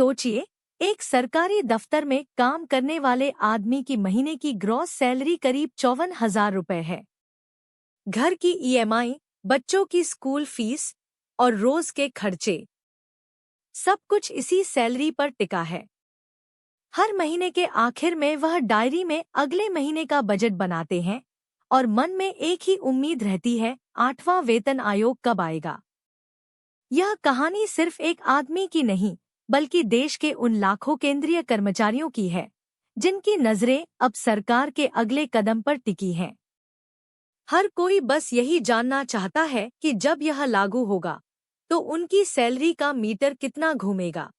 सोचिए, एक सरकारी दफ्तर में काम करने वाले आदमी की महीने की ग्रॉस सैलरी करीब 54,000 रुपए है। घर की ईएमआई, बच्चों की स्कूल फीस और रोज के खर्चे, सब कुछ इसी सैलरी पर टिका है। हर महीने के आखिर में वह डायरी में अगले महीने का बजट बनाते हैं और मन में एक ही उम्मीद रहती है, 8वां वेतन आयोग कब आएगा। यह कहानी सिर्फ एक आदमी की नहीं, बल्कि देश के उन लाखों केंद्रीय कर्मचारियों की है, जिनकी नजरें अब सरकार के अगले कदम पर टिकी हैं। हर कोई बस यही जानना चाहता है कि जब यह लागू होगा, तो उनकी सैलरी का मीटर कितना घूमेगा।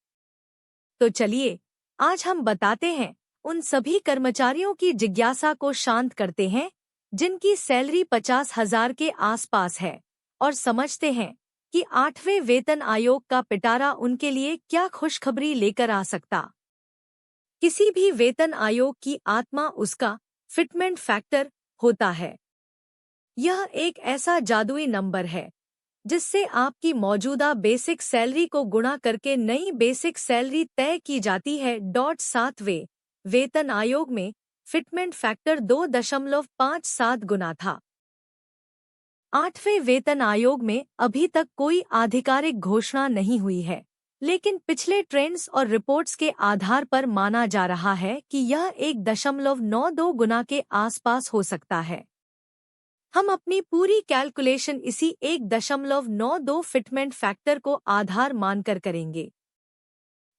तो चलिए, आज हम बताते हैं, उन सभी कर्मचारियों की जिज्ञासा को शांत करते हैं, जिनकी सैलरी 50,000 के आसपास है, और समझते हैं कि 8वें वेतन आयोग का पिटारा उनके लिए क्या खुशखबरी लेकर आ सकता। किसी भी वेतन आयोग की आत्मा उसका फिटमेंट फैक्टर होता है। यह एक ऐसा जादुई नंबर है जिससे आपकी मौजूदा बेसिक सैलरी को गुणा करके नई बेसिक सैलरी तय की जाती है। 7वें वेतन आयोग में फिटमेंट फैक्टर 2.57 गुना था। 8वें वेतन आयोग में अभी तक कोई आधिकारिक घोषणा नहीं हुई है, लेकिन पिछले ट्रेंड्स और रिपोर्ट्स के आधार पर माना जा रहा है कि यह 1.92 गुना के आसपास हो सकता है। हम अपनी पूरी कैलकुलेशन इसी 1.92 फिटमेंट फैक्टर को आधार मानकर करेंगे।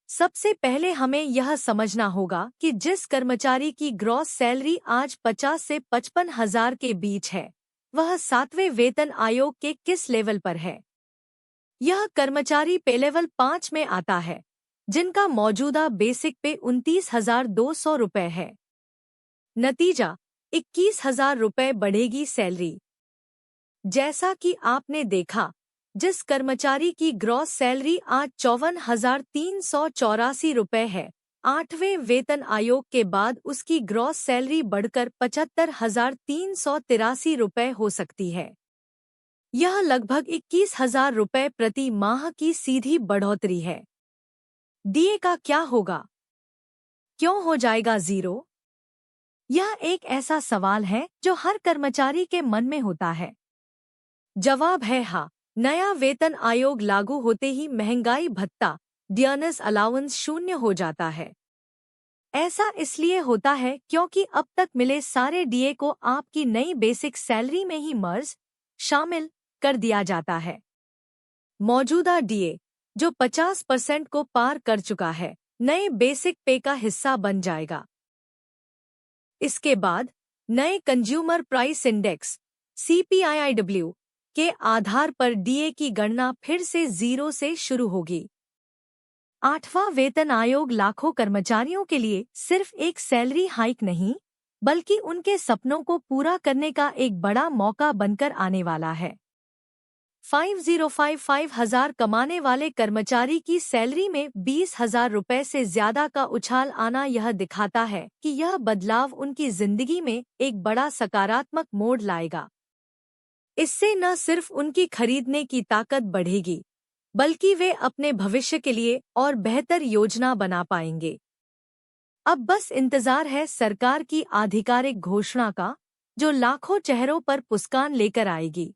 सबसे पहले हमें यह समझना होगा कि जिस कर्मचारी की ग्रॉस सैलरी आज 50 से 55,000 के बीच है, वह 7वें वेतन आयोग के किस लेवल पर है। यह कर्मचारी पे लेवल 5 में आता है, जिनका मौजूदा बेसिक पे 29,200 रुपये है। नतीजा, 21,000 रुपये बढ़ेगी सैलरी। जैसा कि आपने देखा, जिस कर्मचारी की ग्रॉस सैलरी आज 54,384 रुपये है, 8वें वेतन आयोग के बाद उसकी ग्रॉस सैलरी बढ़कर 75,383 रुपये हो सकती है। यह लगभग 21,000 रुपये प्रति माह की सीधी बढ़ोतरी है। डीए का क्या होगा? क्यों हो जाएगा जीरो? यह एक ऐसा सवाल है जो हर कर्मचारी के मन में होता है। जवाब है हाँ। नया वेतन आयोग लागू होते ही महंगाई भत्ता, डियरनेस अलाउंस शून्य हो जाता है। ऐसा इसलिए होता है क्योंकि अब तक मिले सारे डीए को आपकी नई बेसिक सैलरी में ही मर्ज शामिल कर दिया जाता है। मौजूदा डीए, जो 50% को पार कर चुका है, नए बेसिक पे का हिस्सा बन जाएगा। इसके बाद नए कंज्यूमर प्राइस इंडेक्स CPIIW के आधार पर डीए की गणना फिर से 0 से शुरू होगी। 8वां वेतन आयोग लाखों कर्मचारियों के लिए सिर्फ एक सैलरी हाइक नहीं, बल्कि उनके सपनों को पूरा करने का एक बड़ा मौका बनकर आने वाला है। 50,000 कमाने वाले कर्मचारी की सैलरी में 20,000 रुपये से ज्यादा का उछाल आना यह दिखाता है कि यह बदलाव उनकी जिंदगी में एक बड़ा सकारात्मक मोड़ लाएगा। इससे न सिर्फ उनकी खरीदने की ताकत बढ़ेगी, बल्कि वे अपने भविष्य के लिए और बेहतर योजना बना पाएंगे। अब बस इंतजार है सरकार की आधिकारिक घोषणा का, जो लाखों चेहरों पर मुस्कान लेकर आएगी।